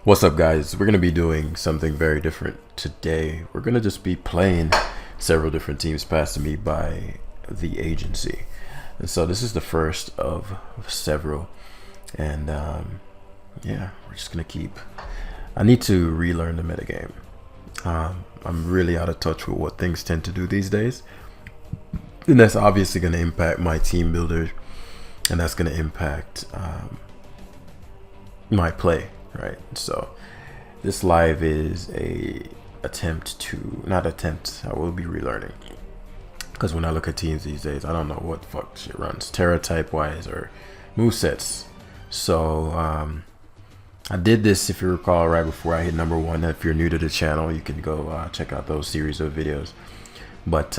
What's up, guys? We're going to be doing something very different today. We're going to just be playing several different teams passed to me by the agency. And so this is the first of several. And yeah, we're just going to keep... I need to relearn the metagame. I'm really out of touch with what things tend to do these days. And that's obviously going to impact my team builder. And that's going to impact my play. Right, so this live is a attempt to I will be relearning, because when I look at teams these days, I don't know what the fuck shit runs Terra type wise or movesets. So I did this, if you recall, right before I hit #1. If you're new to the channel, you can go check out those series of videos. But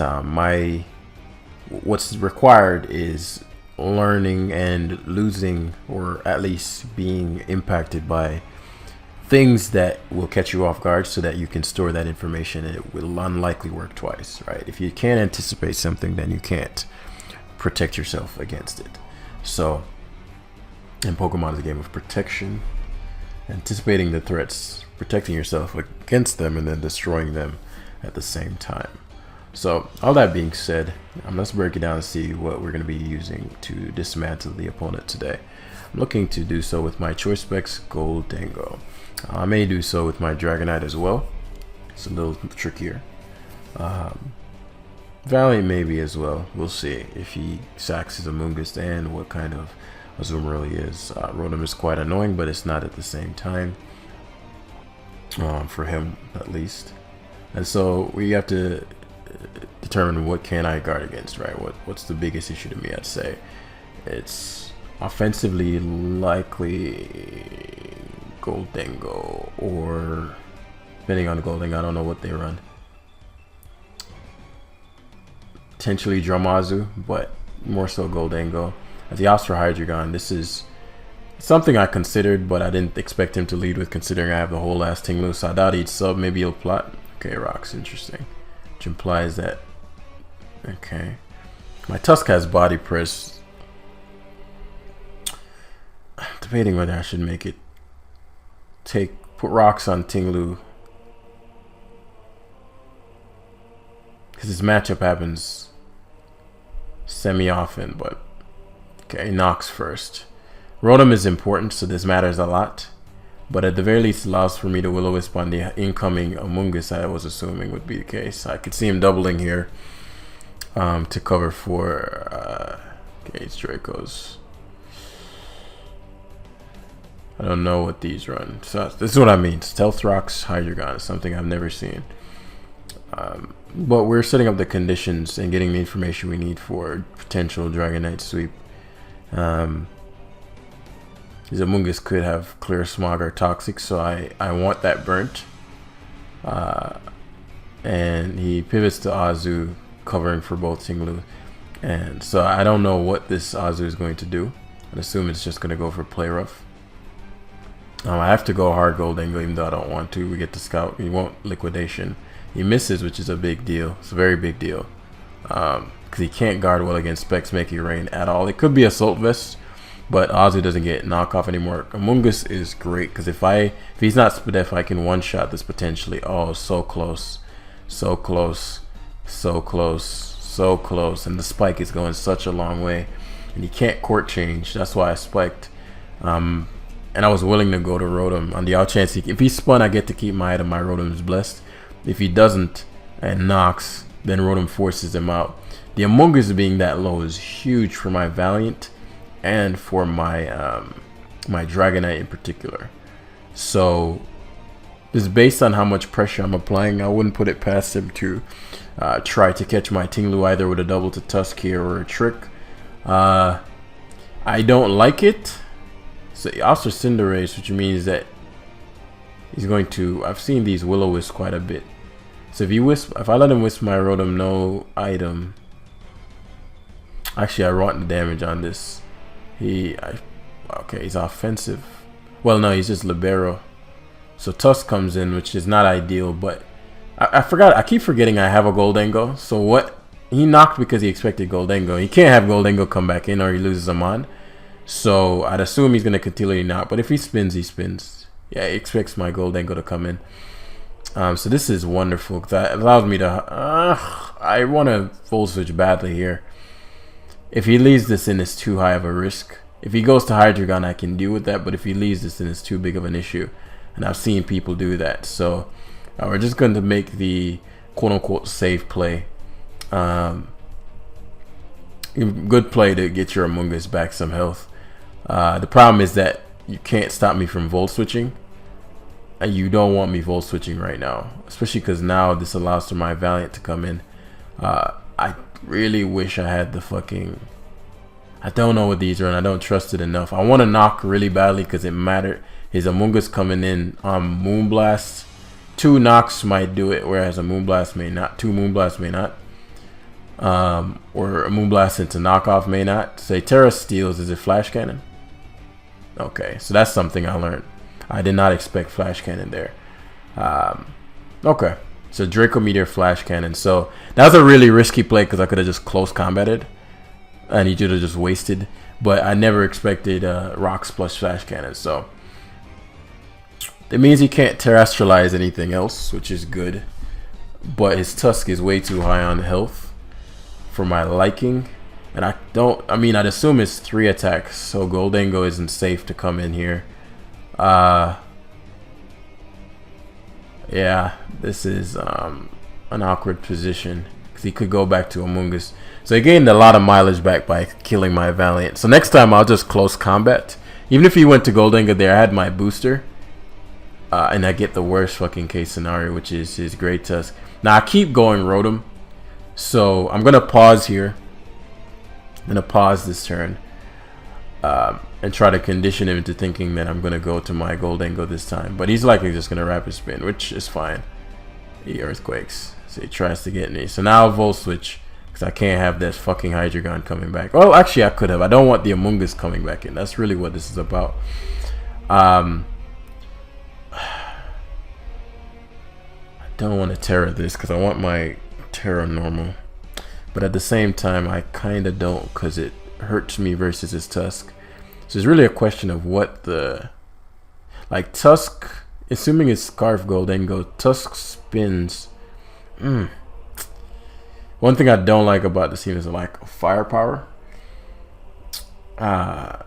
what's required is learning and losing, or at least being impacted by things that will catch you off guard, so that you can store that information and it will unlikely work twice, right? If you can't anticipate something, then you can't protect yourself against it. So, and Pokemon is a game of protection, anticipating the threats, protecting yourself against them, and then destroying them at the same time. So all that being said, let's break it down and see what we're going to be using to dismantle the opponent today. I'm looking to do so with my Choice Specs Goldango. I may do so with my Dragonite as well. It's a little trickier. Valiant maybe as well. We'll see if he sacks his Amoonguss and what kind of Azumarill he is. Rotom is quite annoying, but it's not at the same time. For him, at least. And so we have to determine what can I guard against, right? What's the biggest issue to me? I'd say it's offensively likely Goldango, or depending on the Goldango, I don't know what they run. Potentially Dramazu, but more so Goldango. As the opts for Hydreigon, this is something I considered, but I didn't expect him to lead with, considering I have the whole last Tinglu. So I doubt he'd sub. Maybe he'll plot. Okay, Rock's interesting. Which implies that, okay, my Tusk has body press. I'm debating whether I should make it put rocks on Tinglu, because this matchup happens semi-often. But okay, Nox first. Rotom is important, so this matters a lot. But at the very least, allows for me to Will-O-Wisp on the incoming Amoonguss. I was assuming would be the case. I could see him doubling here to cover for Gage Dracos. I don't know what these run. So this is what I mean. Stealth Rocks, Hydreigon is something I've never seen. But we're setting up the conditions and getting the information we need for potential Dragonite sweep. His Amoonguss could have Clear Smog or Toxic, so I want that burnt. And he pivots to Azu, covering for both Tinglu. And so I don't know what this Azu is going to do. I assume it's just going to go for Play Rough. I have to go hard Goldango, even though I don't want to. We get the Scout. He won't Liquidation. He misses, which is a big deal. It's a very big deal. Because he can't guard well against Specs Making Rain at all. It could be Assault Vest, but Ozzy doesn't get knockoff anymore. Amoonguss is great, because if he's not Spadef, I can one-shot this potentially. Oh, so close. So close. So close. So close. And the spike is going such a long way. And he can't court change. That's why I spiked. And I was willing to go to Rotom on the odd chance if he spun, I get to keep my item. My Rotom is blessed. If he doesn't and knocks, then Rotom forces him out. The Amoonguss being that low is huge for my Valiant and for my my Dragonite in particular. So just based on how much pressure I'm applying, I wouldn't put it past him to try to catch my Tinglu either with a double to Tusk here or a trick. I don't like it. So he also Cinderace, which means that he's going to... I've seen these Will-O-Wisp quite a bit. So if I let him wisp my Rotom, no item. Actually, I wrought the damage on this. Okay, he's offensive. Well, no, he's just Libero. So Tusk comes in, which is not ideal, but I forgot. I keep forgetting I have a Goldango. So what? He knocked because he expected Goldango. He can't have Goldango come back in, or he loses a mon. So I'd assume he's going to continue knock. But if he spins, he spins. Yeah, he expects my Goldengo to come in. So this is wonderful because that allows me to. I want to full switch badly here. If he leaves this in, it's too high of a risk. If he goes to Hydreigon, I can deal with that. But if he leaves this in, it's too big of an issue. And I've seen people do that. So we're just going to make the quote-unquote safe play. Good play to get your Amoonguss back some health. The problem is that you can't stop me from volt switching. And you don't want me volt switching right now. Especially because now this allows for my Valiant to come in. I really wish I had the fucking... I don't know what these are and I don't trust it enough. I want to knock really badly because it mattered. His Amoonguss coming in on Moonblast. 2 knocks might do it, whereas a Moonblast may not. 2 Moonblasts may not. Or a Moonblast into knockoff may not. Say Terra steals, is it Flash Cannon? Okay, so that's something I learned. I did not expect Flash Cannon there. Okay, so Draco Meteor Flash Cannon. So that was a really risky play because I could have just close combated. And he should have just wasted. But I never expected Rocks plus Flash Cannon. So it means he can't terrestrialize anything else, which is good. But his Tusk is way too high on health for my liking. And I'd assume it's 3 attacks. So Goldengo isn't safe to come in here. Yeah, this is an awkward position. Because he could go back to Amoonguss. So he gained a lot of mileage back by killing my Valiant. So next time I'll just close combat. Even if he went to Goldengo there, I had my booster. And I get the worst fucking case scenario, which is his Great Tusk. Now I keep going Rotom. So I'm going to pause here. I'm going to pause this turn. And try to condition him into thinking that I'm going to go to my Goldengo this time. But he's likely just going to Rapid Spin, which is fine. He Earthquakes. So he tries to get me. So now I'll Volt Switch. Because I can't have this fucking Hydreigon coming back. Well, actually I could have. I don't want the Amoonguss coming back in. That's really what this is about. I don't want to Terra this because I want my Terra normal. But at the same time, I kind of don't because it hurts me versus his Tusk. So it's really a question of what the... Like Tusk, assuming it's Scarf Goldengo, Tusk spins... One thing I don't like about this team is like firepower. So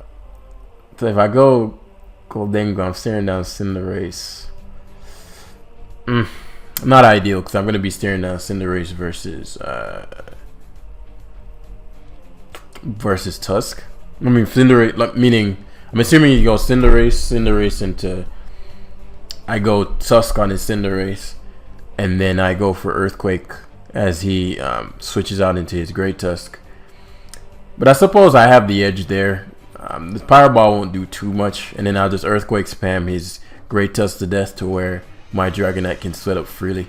if I go Goldengo, I'm staring down Cinderace. Not ideal because I'm going to be staring down Cinderace versus Tusk. I mean Cinderace, like, meaning I'm assuming you go Cinderace into... I go Tusk on his Cinderace, and then I go for Earthquake as he switches out into his Great Tusk. But I suppose I have the edge there. The Powerball won't do too much, and then I'll just Earthquake spam his Great Tusk to death to where my Dragonite can split up freely.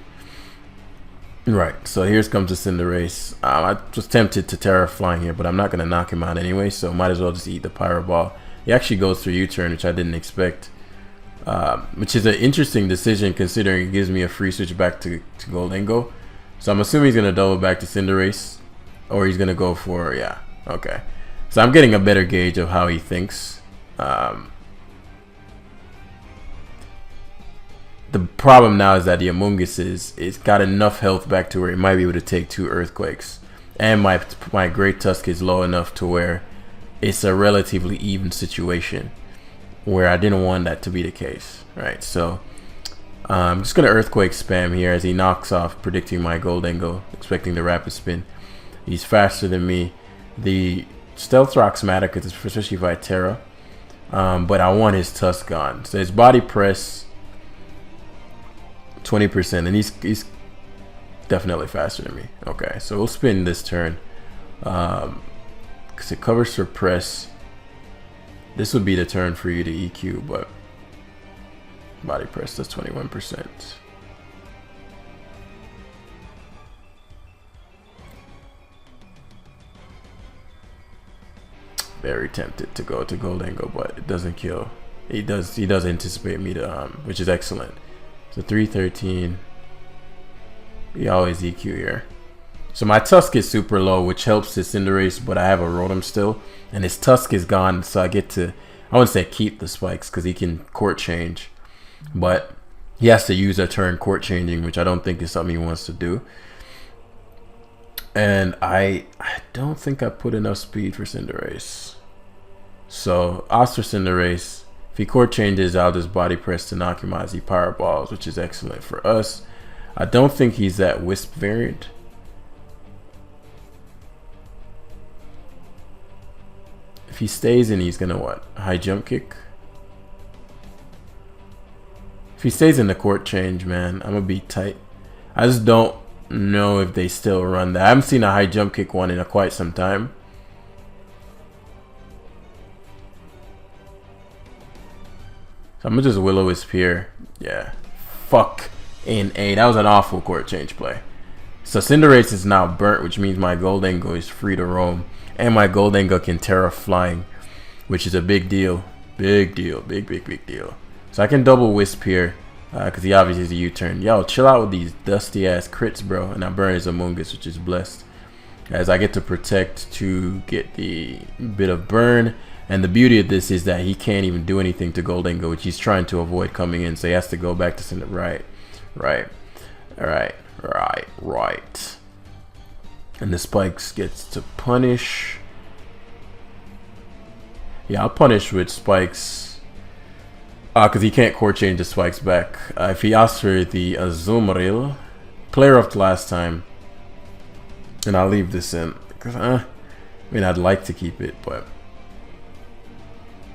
Right, so here comes the Cinderace. I was tempted to Terra Flying here, but I'm not going to knock him out anyway, so might as well just eat the Powerball. He actually goes through U-turn, which I didn't expect. Which is an interesting decision considering it gives me a free switch back to Goldengo. So I'm assuming he's going to double back to Cinderace. Or he's going to go for... Yeah, okay. So I'm getting a better gauge of how he thinks. The problem now is that the Amoonguss it's got enough health back to where it might be able to take 2 Earthquakes. And my Great Tusk is low enough to where it's a relatively even situation. Where I didn't want that to be the case. Right, so... I'm just going to Earthquake spam here as he knocks off, predicting my Goldengo, expecting the Rapid Spin. He's faster than me. The Stealth Rocks matter, because especially if I Terra. But I want his Tusk gone. So his Body Press, 20%, and he's definitely faster than me. Okay, so we'll spin this turn. Because it covers Suppress. This would be the turn for you to EQ, but... Body Press, that's 21%. Very tempted to go to Goldengo, but it doesn't kill. He does anticipate me to which is excellent. So 313. We always EQ here. So my Tusk is super low, which helps his Cinderace, but I have a Rotom still, and his Tusk is gone, so I get to, I wouldn't say keep the spikes because he can court change. but he has to use a turn court changing, which I don't think is something he wants to do. And I don't think I put enough speed for Cinderace. So Oster Cinderace, if he court changes, I'll just body press to knock him out as he power balls, which is excellent for us. I don't think he's that Wisp variant. If he stays in, he's gonna what? High jump kick? If he stays in the court change, man, I'm gonna be tight. I just don't know if they still run that. I haven't seen a high jump kick one in quite some time. So I'm gonna just Will-O-Wisp here. Yeah. Fuck in A. That was an awful court change play. So Cinderace is now burnt, which means my Goldengo is free to roam. And my Goldengo can Terra flying, which is a big deal. Big deal. Big deal. So I can double Wisp here. Because he obviously is a U-turn. Yo, chill out with these dusty ass crits, bro. And I burn his Amoonguss, which is blessed. As I get to protect to get the bit of burn. And the beauty of this is that he can't even do anything to Goldengo, which he's trying to avoid coming in. So he has to go back to Cinder. Right. And the Spikes gets to punish. Yeah, I'll punish with Spikes. Because he can't core change the Spikes back. If he asks for the Azumarill, player of the last time, and I'll leave this in. Because, I mean, I'd like to keep it, but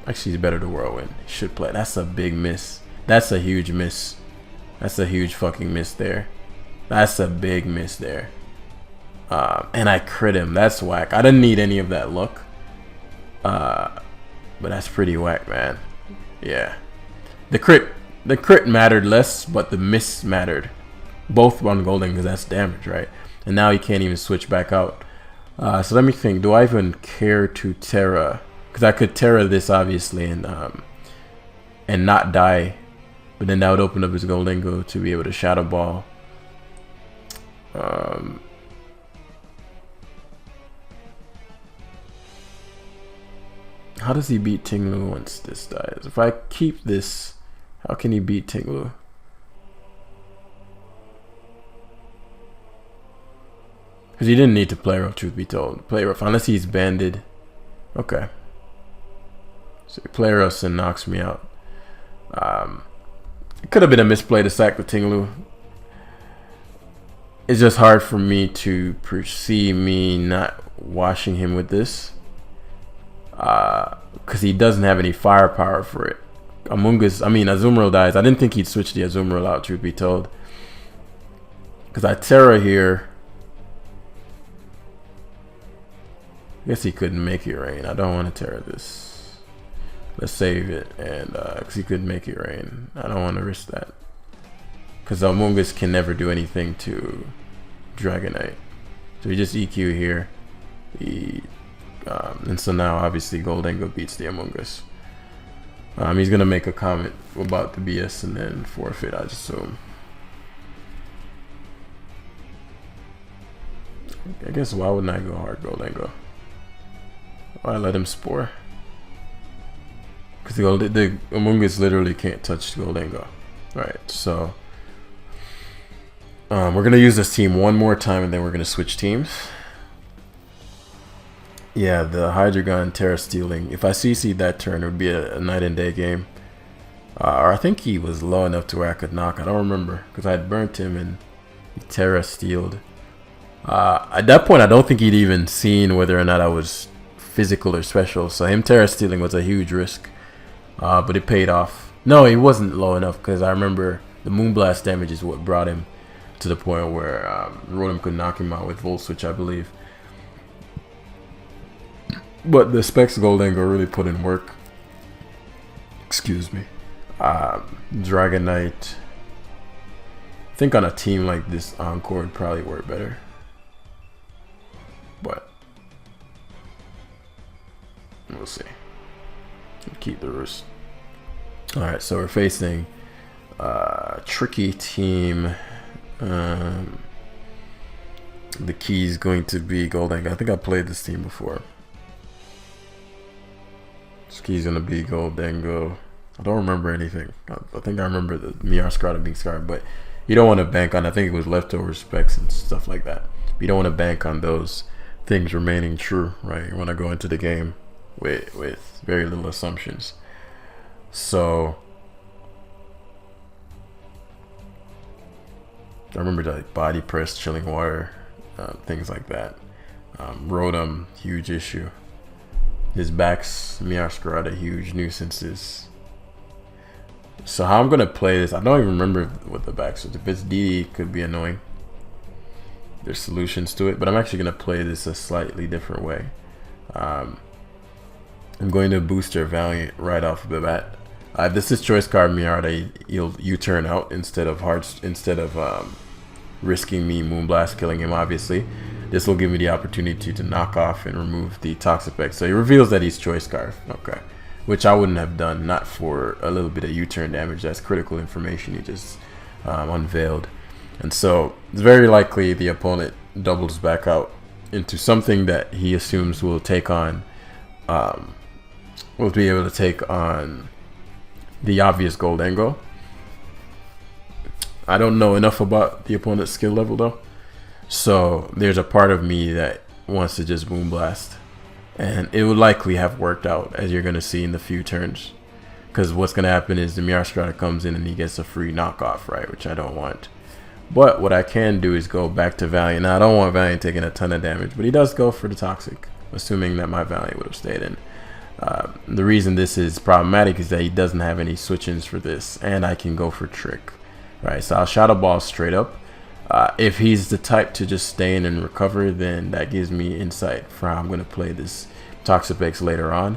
actually, it's better to Whirlwind. He should play. That's a big miss. That's a huge miss. That's a huge fucking miss there. That's a big miss there. And I crit him. That's whack. I didn't need any of that luck. But that's pretty whack, man. Yeah. The crit mattered less, but the miss mattered. Both on Golden, because that's damage, right? And now he can't even switch back out. So let me think. Do I even care to Terra? Because I could Terra this, obviously, and not die. But then that would open up his Goldengo to be able to Shadow Ball. How does he beat Tinglu once this dies? If I keep this, how can he beat Tinglu? Because he didn't need to play rough, truth be told. Play rough, unless he's banded. Okay. So he play rough and knocks me out. It could have been a misplay to sack the Tinglu. It's just hard for me to perceive me not washing him with this. Because he doesn't have any firepower for it. Azumarill dies. I didn't think he'd switch the Azumarill out, truth be told. Because I Terra here. I guess he couldn't make it rain. I don't want to Terra this. Let's save it. And because he couldn't make it rain. I don't want to risk that. Because Amoonguss can never do anything to Dragonite. So we just EQ here. And so now obviously Goldengo beats the Amoonguss. He's gonna make a comment about the BS and then forfeit, I assume. I guess why wouldn't I go hard Goldengo? Why let him Spore? Because the Amoonguss literally can't touch Goldengo. Right, so we're gonna use this team one more time and then we're gonna switch teams. Yeah, the Hydreigon Terra stealing. If I CC'd that turn, it would be a night and day game. Or I think he was low enough to where I could knock. I don't remember because I had burnt him and he Terra stealed. At that point, I don't think he'd even seen whether or not I was physical or special. So him Terra stealing was a huge risk, but it paid off. No, he wasn't low enough because I remember the Moonblast damage is what brought him to the point where Rotom could knock him out with Volt Switch, I believe. But the Specs Goldengo really put in work. Excuse me. Dragonite. I think on a team like this, Encore would probably work better. But we'll see. Keep the roost. Alright, so we're facing a tricky team. The key is going to be Goldengo. I think I played this team before. This key is going to be Goldengo. I don't remember anything. I think I remember the Miar Scarlet being scarred, but you don't want to bank on. I think it was leftover specs and stuff like that. You don't want to bank on those things remaining true, right? You want to go into the game with very little assumptions. So I remember like body press, chilling water, things like that. Rotom, huge issue. His backs, Miascarada, huge nuisances. So how I'm gonna play this, I don't even remember what the backs is. If it's DD, it could be annoying. There's solutions to it, but I'm actually gonna play this a slightly different way. I'm going to booster Valiant right off the bat. This is choice card Miarda. You'll U-turn out instead of risking me Moonblast killing him. Obviously, this will give me the opportunity to knock off and remove the Toxapex. So he reveals that he's choice scarf. Okay, which I wouldn't have done, not for a little bit of U-turn damage. That's critical information you just unveiled. And so it's very likely the opponent doubles back out into something that he assumes will take on, will be able to take on the obvious Goldengo. I don't know enough about the opponent's skill level though. So there's a part of me that wants to just Moonblast. And it would likely have worked out, as you're going to see in the few turns. Because what's going to happen is the Miarstrata comes in and he gets a free knockoff, right? Which I don't want. But what I can do is go back to Valiant. Now, I don't want Valiant taking a ton of damage, but he does go for the Toxic, assuming that my Valiant would have stayed in. The reason this is problematic is that he doesn't have any switch-ins for this, and I can go for Trick, right? So I'll Shadow Ball straight up. If he's the type to just stay in and recover, then that gives me insight for how I'm going to play this Toxapex later on.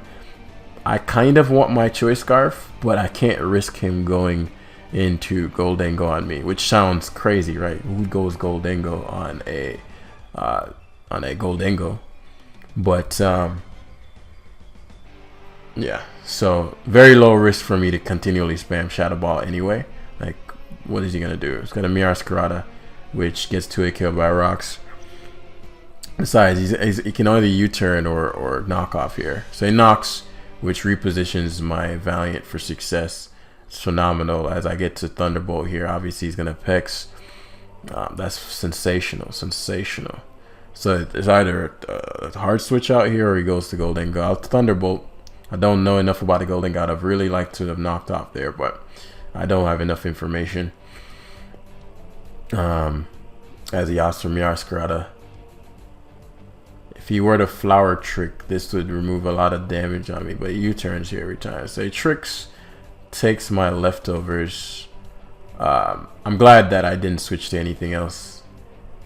I kind of want my Choice Scarf, but I can't risk him going into Goldengo on me, which sounds crazy, right? Who goes Goldengo on a Goldengo? But yeah, so very low risk for me to continually spam Shadow Ball anyway. Like, what is he gonna do? It's gonna Miascarada, which gets 2 kill by rocks. Besides, he can either U-turn or knock off here. So he knocks, which repositions my Valiant for success. It's phenomenal. As I get to Thunderbolt here, obviously he's gonna Pex. That's sensational. So it's either a hard switch out here or he goes to Goldengo. I'll Thunderbolt. I don't know enough about the Goldengo. I'd really like to have knocked off there, but I don't have enough information. As he opts for Miascarada. If he were to Flower Trick, this would remove a lot of damage on me, but he U-turns here every time. So he tricks, takes my leftovers. I'm glad that I didn't switch to anything else,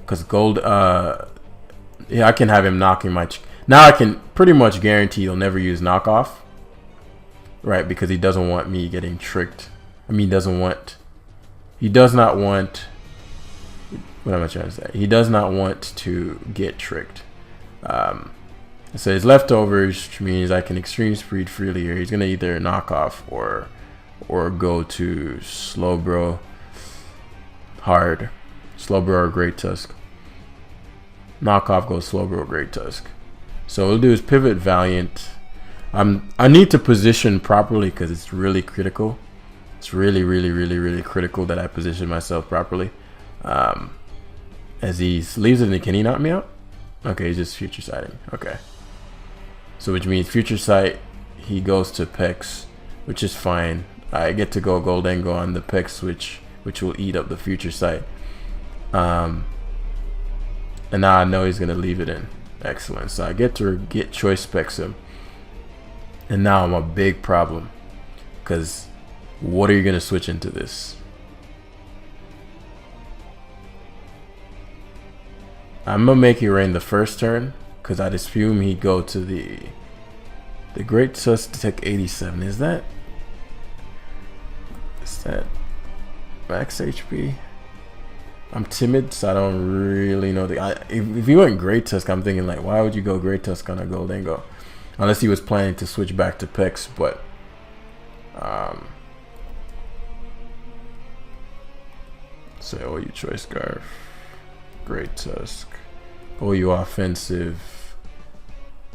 because gold, yeah, I can have him knocking my now I can pretty much guarantee he'll never use knockoff, right? Because he doesn't want me getting tricked. I mean, he does not want, what am I trying to say? He does not want to get tricked. So his leftovers, which means I can extreme speed freely here. He's gonna either knock off or go to Slowbro, hard, Slowbro or Great Tusk. Knock off goes Slowbro, Great Tusk. So what we'll do is pivot Valiant. I need to position properly because it's really critical. It's really critical that I position myself properly. As he leaves it, can he knock me out? Okay, he's just future sighting. Okay. So which means future sight, he goes to Pex, which is fine. I get to go Goldengo on the Pex switch, which will eat up the future sight. And now I know he's gonna leave it in. Excellent. So I get to get choice Pex him. And now I'm a big problem, because what are you gonna switch into this? I'm gonna make it rain the first turn, because I'd assume he'd go to the Great Tusk to take 87. Is that max HP? I'm timid, so I don't really know if he went Great Tusk, I'm thinking like, why would you go Great Tusk on a Goldengo? Unless he was planning to switch back to Pex, but so OU Choice Scarf, Great Tusk, OU offensive,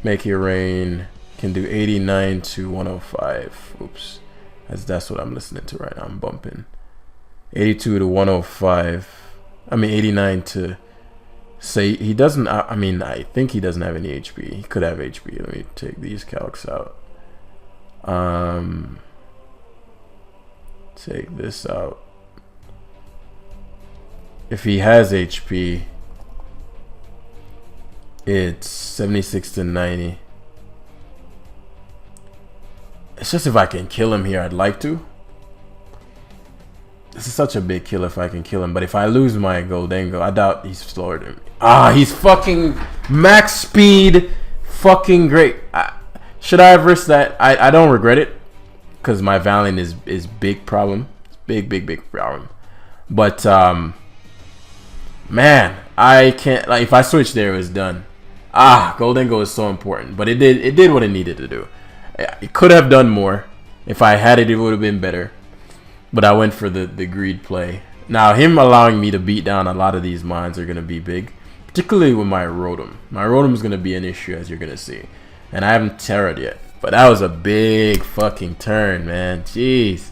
make it rain, can do 89 to 105. Oops, That's what I'm listening to right now. I'm bumping 82 to 105. I mean 89 to. Say he doesn't. I mean, I think he doesn't have any HP. He could have HP. Let me take these calcs out. Take this out. If he has HP, it's 76 to 90. It's just if I can kill him here, I'd like to. This is such a big kill if I can kill him. But if I lose my Goldengo, I doubt he's slower than me. Ah, he's fucking max speed. Fucking great. Should I have risked that? I don't regret it. Because my Valiant is big problem. It's big problem. But, man, I can't. Like, if I switch there, it was done. Goldengo is so important. But it did what it needed to do. It could have done more. If I had it, it would have been better. But I went for the greed play. Now, him allowing me to beat down a lot of these mines are going to be big. Particularly with my Rotom. My Rotom is going to be an issue, as you're going to see. And I haven't terrored yet. But that was a big fucking turn, man. Jeez.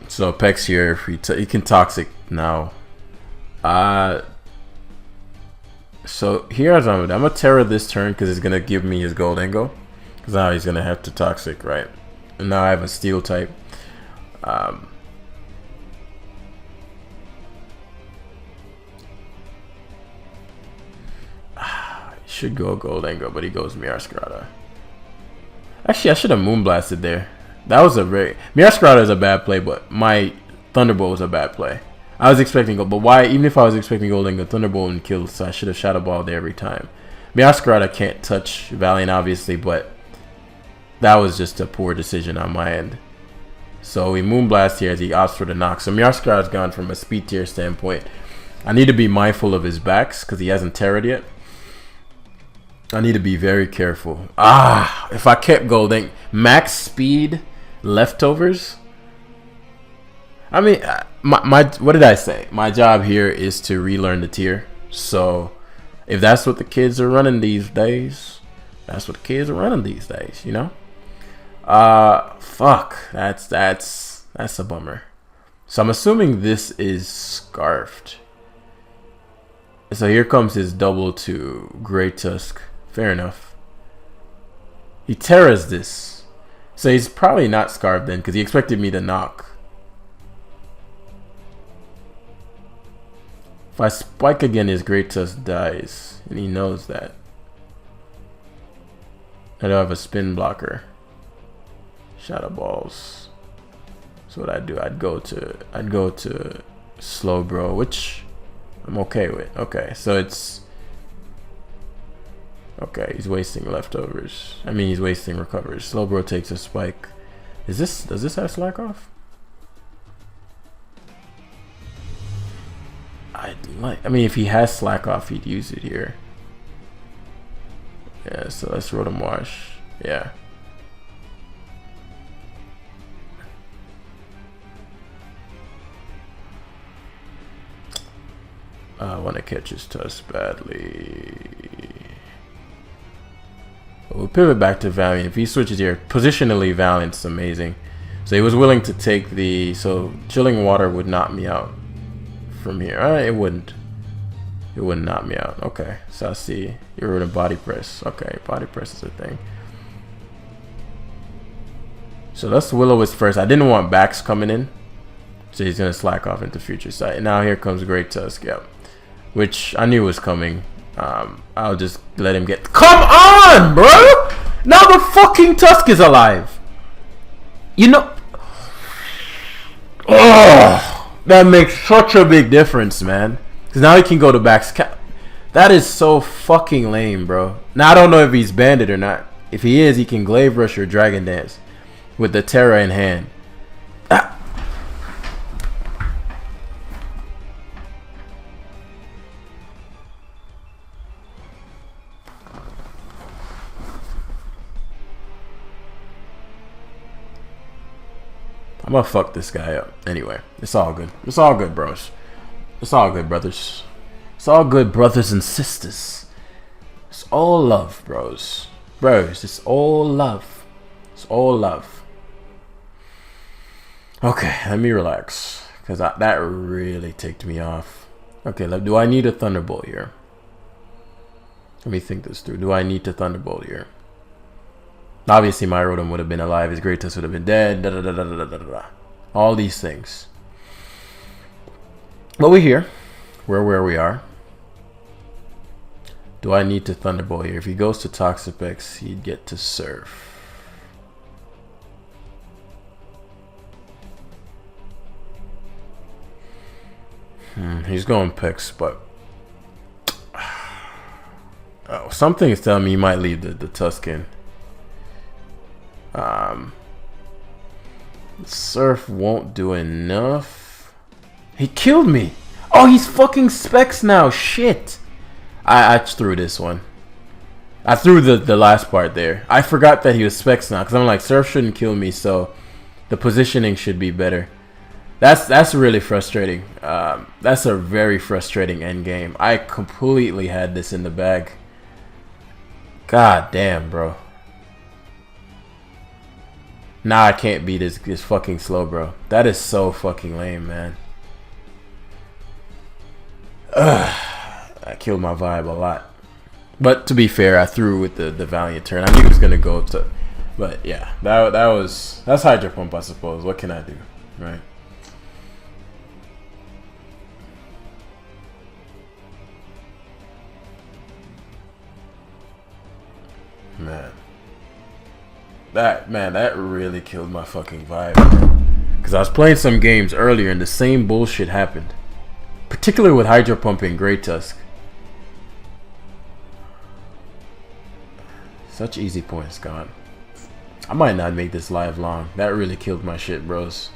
So, Pex here. He can Toxic now. So, here's what I'm going to terror this turn because it's going to give me his Goldengo. Because now he's going to have to Toxic, right? And now I have a Steel type. Should go Goldengo, but he goes Miascarada. Actually, I should have Moonblasted there. That was a very... Miascarada is a bad play, but my Thunderbolt was a bad play. I was expecting Gold, but why? Even if I was expecting Goldengo, Thunderbolt and kill, so I should have Shadow Ball there every time. Miascarada can't touch Valiant, obviously, but that was just a poor decision on my end. So we Moonblast here as he opts for the knock. So Miascarada's gone from a speed tier standpoint. I need to be mindful of his backs because he hasn't terrored yet. I need to be very careful. If I kept Golden max speed leftovers. I mean, my what did I say? My job here is to relearn the tier. So if that's what the kids are running these days, that's what the kids are running these days, you know? Fuck. That's a bummer. So I'm assuming this is Scarfed. So here comes his double to Great Tusk. Fair enough. He terrors this. So he's probably not Scarfed then because he expected me to knock. If I spike again, his Great Tusk dies. And he knows that. I don't have a spin blocker. Shadow Balls. So what I'd do, I'd go to Slowbro, which I'm okay with. Okay, so it's okay, he's wasting leftovers. I mean, he's wasting recovers. Slowbro takes a spike. Does this have slack off? I mean, if he has slack off, he'd use it here. Yeah, so let's Rotom Wash. Yeah. I want to catch his Tusk badly. We'll pivot back to Valiant. If he switches here, positionally Valiant's amazing. So he was willing to take the... So Chilling Water would knock me out from here. It wouldn't. It wouldn't knock me out. Okay, so I see. You're in a Body Press. Okay, Body Press is a thing. So let's Will-O-Wisp first. I didn't want backs coming in. So he's going to slack off into Future Sight. And now here comes Great Tusk. Yep. Which I knew was coming. I'll just let him get... Come on, bro! Now the fucking Tusk is alive. You know... Oh, that makes such a big difference, man. Because now he can go to backs. That is so fucking lame, bro. Now I don't know if he's banded or not. If he is, he can Glaive Rush or Dragon Dance with the Terra in hand. I'm gonna fuck this guy up. Anyway, it's all good. It's all good, bros. It's all good, brothers. It's all good, brothers and sisters. It's all love, bros. Bros, it's all love. It's all love. Okay, let me relax, because that really ticked me off. Okay, do I need a Thunderbolt here? Let me think this through. Do I need to Thunderbolt here? Obviously, my Rotom would have been alive. His Great Tusk would have been dead. Da, da, da, da, da, da, da. All these things. But we're here. We're where we are. Do I need to Thunderbolt here? If he goes to Toxapex, he'd get to Surf. He's going Pex, but oh, something is telling me he might leave the Tuscan. Surf won't do enough. He killed me. Oh, he's fucking Specs now. Shit. I threw this one. I threw the last part there. I forgot that he was Specs now, because I'm like, Surf shouldn't kill me, so the positioning should be better. That's really frustrating. That's a very frustrating end game. I completely had this in the bag. God damn, bro. Nah, I can't beat this fucking slow, bro. That is so fucking lame, man. That killed my vibe a lot. But to be fair, I threw with the Valiant turn. I knew he was gonna go to, but yeah, that's Hydro Pump, I suppose. What can I do, right? Man, that really killed my fucking vibe. Because I was playing some games earlier and the same bullshit happened. Particularly with Hydro Pumping Great Tusk. Such easy points gone. I might not make this live long. That really killed my shit, bros.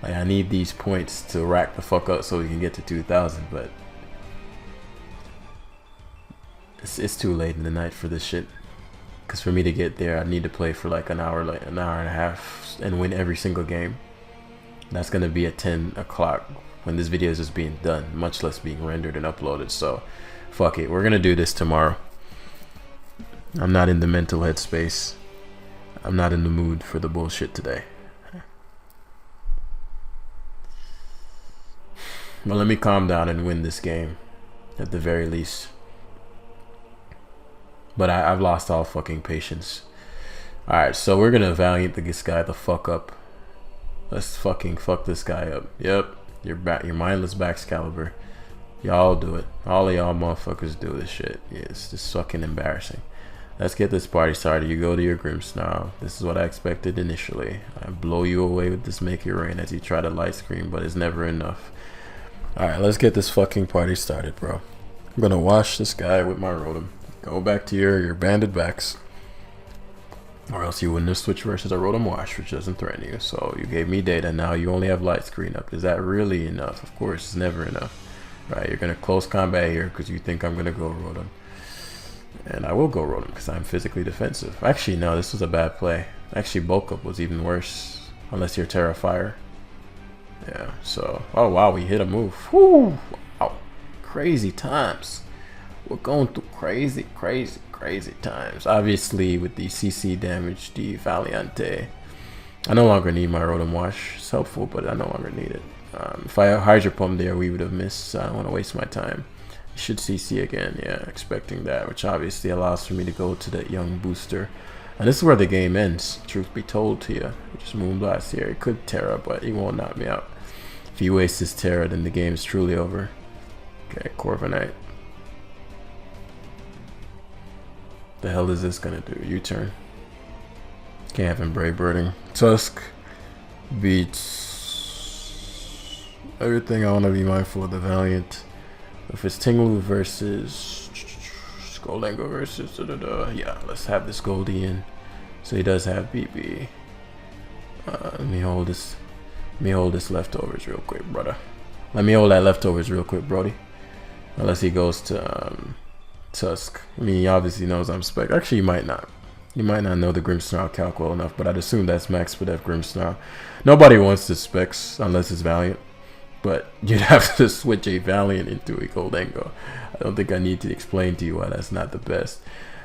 Like, I need these points to rack the fuck up so we can get to 2,000, but it's too late in the night for this shit. Because for me to get there, I need to play for like an hour and a half and win every single game. That's going to be at 10 o'clock when this video is just being done, much less being rendered and uploaded. So, fuck it. We're going to do this tomorrow. I'm not in the mental headspace. I'm not in the mood for the bullshit today. Well, let me calm down and win this game, at the very least. But I've lost all fucking patience. Alright, so we're gonna Valiant this guy the fuck up. Let's fucking fuck this guy up. Yep, you're mindless Baxcalibur. Y'all do it. All of y'all motherfuckers do this shit. Yeah, it's just fucking embarrassing. Let's get this party started. You go to your Grimmsnarl. This is what I expected initially. I blow you away with this Make It Rain as you try to light screen, but it's never enough. Alright, let's get this fucking party started, bro. I'm gonna wash this guy with my Rotom. Go back to your banded backs, or else you wouldn't have switched versus a Rotom Wash, which doesn't threaten you. So you gave me data, now you only have light screen up. Is that really enough? Of course, it's never enough. Right, you're gonna close combat here because you think I'm gonna go Rotom, and I will go Rotom because I'm physically defensive. Actually, no, this was a bad play. Actually, bulk up was even worse, unless you're Terra Fire. Yeah. So, oh wow, we hit a move. Whoo! Wow, crazy times. We're going through crazy times. Obviously, with the CC damage, the Valiante, I no longer need my Rotom Wash. It's helpful, but I no longer need it. If I Hydro Pump there, we would have missed. So I don't want to waste my time. You should CC again. Yeah, expecting that, which obviously allows for me to go to that young booster. And this is where the game ends, truth be told to you. Just Moonblast here. It could Terra, but he won't knock me out. If he wastes his Terra, then the game is truly over. Okay, Corviknight. The hell is this gonna do? U-turn. Can't have him Brave Birding. Tusk beats everything. I want to be mindful of the Valiant. If it's Tinglu versus Goldango versus yeah, let's have this Goldie in. So he does have BB. Let me hold this. Let me hold this leftovers real quick, brother. Let me hold that leftovers real quick, Brody. Unless he goes to Tusk. I mean, he obviously knows I'm Spec. Actually, he might not. You might not know the Grimmsnarl calc well enough, but I'd assume that's Max Spadef Grimmsnarl. Nobody wants the Specs unless it's Valiant, but you'd have to switch a Valiant into a Goldango. I don't think I need to explain to you why that's not the best.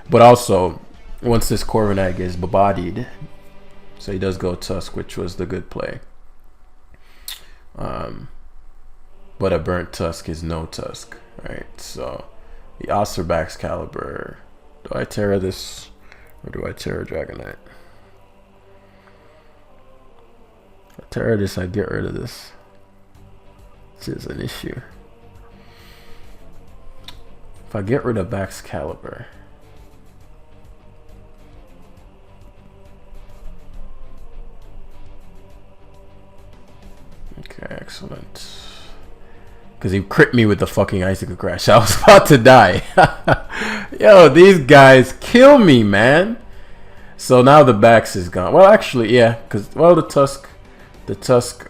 But also, once this Corviknight gets bodied, so he does go Tusk, which was the good play. But a burnt tusk is no tusk, right? So the Osterback's caliber. Do I Terra this or do I Terra Dragonite? If I Terra this, I get rid of this, which is an issue. If I get rid of Back's caliber, okay, excellent. Because he crit me with the fucking Icicle Crash. I was about to die. Yo, these guys kill me, man. So now the Bax is gone. Well, actually, yeah. Because, well, the Tusk,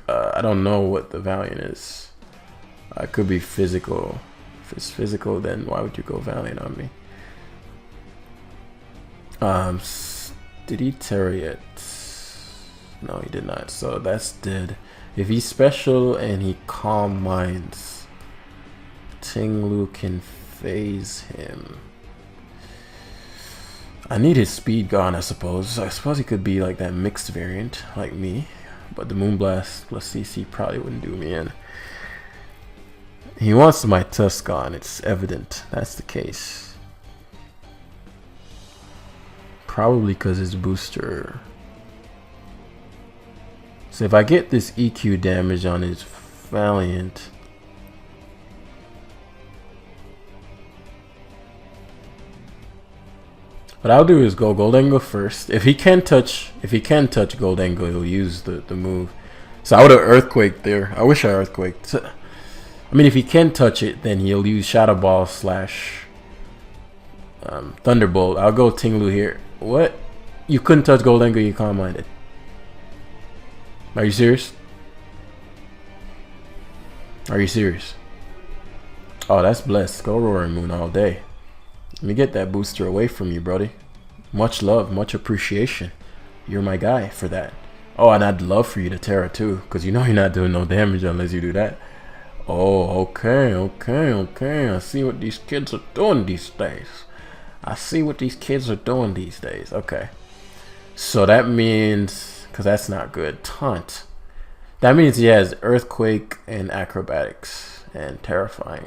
I don't know what the Valiant is. It could be physical. If it's physical, then why would you go Valiant on me? Did he Terra yet? No, he did not. So that's dead. If he's special and he Calm Minds, Ting-Lu can phase him. I need his speed gone, I suppose. I suppose he could be like that mixed variant, like me. But the Moonblast plus CC probably wouldn't do me in. He wants my Tusk gone, it's evident that's the case. Probably because his booster. So if I get this EQ damage on his Valiant, what I'll do is go Goldengo first. If he can touch Goldengo, he'll use the move. So I would have Earthquake there. I wish I Earthquaked. I mean, if he can touch it, then he'll use Shadow Ball / Thunderbolt. I'll go Ting-Lu here. What? You couldn't touch Goldengo, you Calm Minded. Are you serious? Are you serious? Oh, that's blessed. Go Roaring Moon all day. Let me get that booster away from you, brody. Much love, much appreciation. You're my guy for that. Oh, and I'd love for you to Terra too, because you know you're not doing no damage unless you do that. Oh, okay. I see what these kids are doing these days. Okay. So that means, because that's not good, Taunt. That means he has Earthquake and Acrobatics and Terrifying.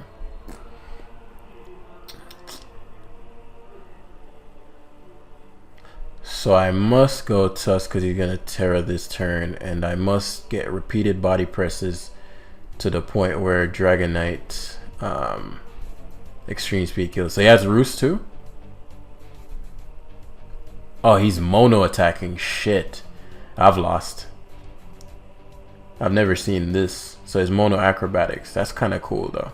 So I must go Tusk because he's going to Terra this turn, and I must get repeated body presses to the point where Dragonite Extreme Speed kills. So he has Roost too? Oh, he's mono attacking. Shit. I've lost. I've never seen this. So it's mono acrobatics. That's kind of cool though.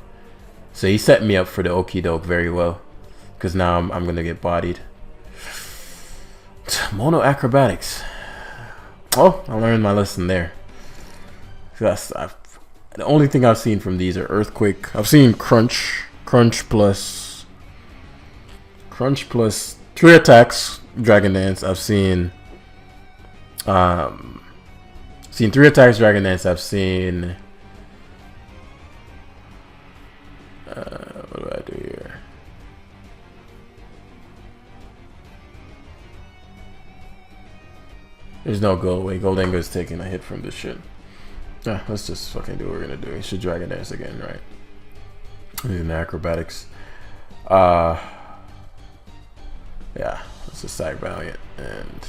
So he set me up for the okie doke very well, because now I'm going to get bodied. Mono acrobatics. Oh, I learned my lesson there. The only thing I've seen from these are Earthquake. I've seen Crunch plus 3 attacks, Dragon Dance. I've seen 3 attacks, Dragon Dance. I've seen what do I do here? There's no gold way. Goldengo is taking a hit from this shit. Yeah, let's just fucking do what we're gonna do. We should Dragon Dance again, right? Using acrobatics. Yeah, let's just sack Valiant and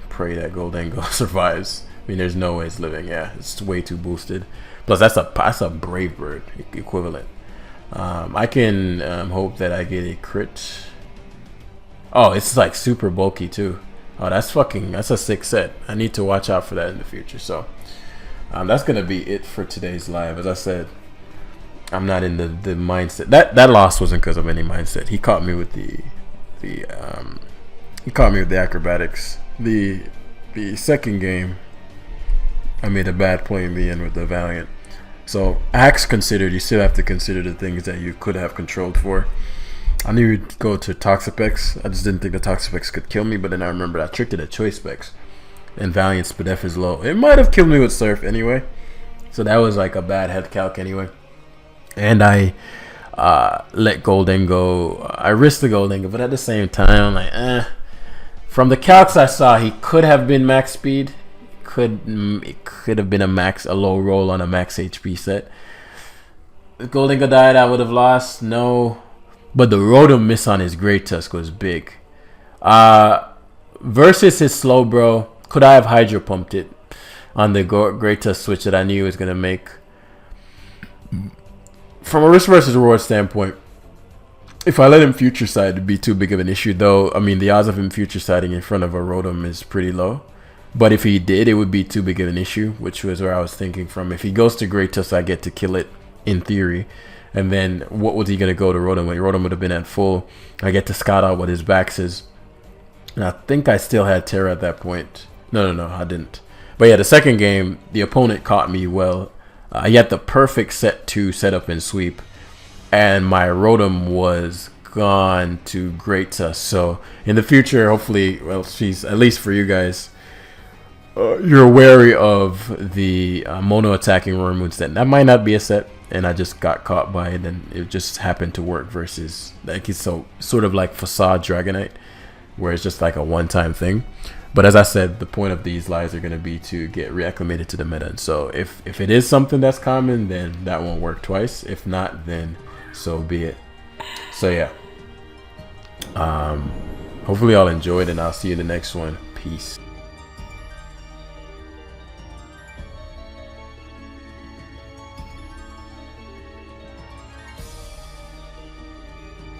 pray that Goldengo survives. I mean, there's no way it's living. Yeah, it's way too boosted. Plus, that's a Brave Bird equivalent. I can hope that I get a crit. Oh, it's like super bulky too. Oh, that's a sick set. I need to watch out for that in the future. So that's gonna be it for today's live. As I said, I'm not in the mindset. That loss wasn't because of any mindset. He caught me with the acrobatics. The second game, I made a bad play in the end with the Valiant. So axe considered, you still have to consider the things that you could have controlled for. I knew to go to Toxapex. I just didn't think the Toxapex could kill me, but then I remembered I tricked it at Choice Specs. And Valiant Spadef is low. It might have killed me with Surf anyway. So that was like a bad head calc anyway. And I let Golden go. I risked the Golden go, but at the same time, I'm like, From the calcs I saw, he could have been max speed. it could have been a low roll on a max HP set. If Goldinga died, I would have lost. No, but the Rotom miss on his Great Tusk was big. Versus his slow bro, could I have Hydro Pumped it on the Great Tusk switch that I knew he was gonna make? From a risk versus reward standpoint, if I let him future side, it'd be too big of an issue. Though, I mean, the odds of him future siding in front of a Rotom is pretty low. But if he did, it would be too big of an issue, which was where I was thinking from. If he goes to Great Tusk, I get to kill it, in theory. And then what was he going to go to Rotom when Rotom would have been at full? I get to scout out what his backs is. And I think I still had Terra at that point. No, I didn't. But yeah, the second game, the opponent caught me well. He had the perfect set 2 setup and sweep. And my Rotom was gone to Great Tusk. So in the future, hopefully, well, at least for you guys, you're wary of the mono attacking Roar Moon set. That might not be a set, and I just got caught by it, and it just happened to work. Versus like it's sort of like Facade Dragonite, where it's just like a one-time thing. But as I said, the point of these lives are going to be to get reacclimated to the meta. And so if it is something that's common, then that won't work twice. If not, then so be it. So yeah, hopefully y'all enjoyed, and I'll see you in the next one. Peace.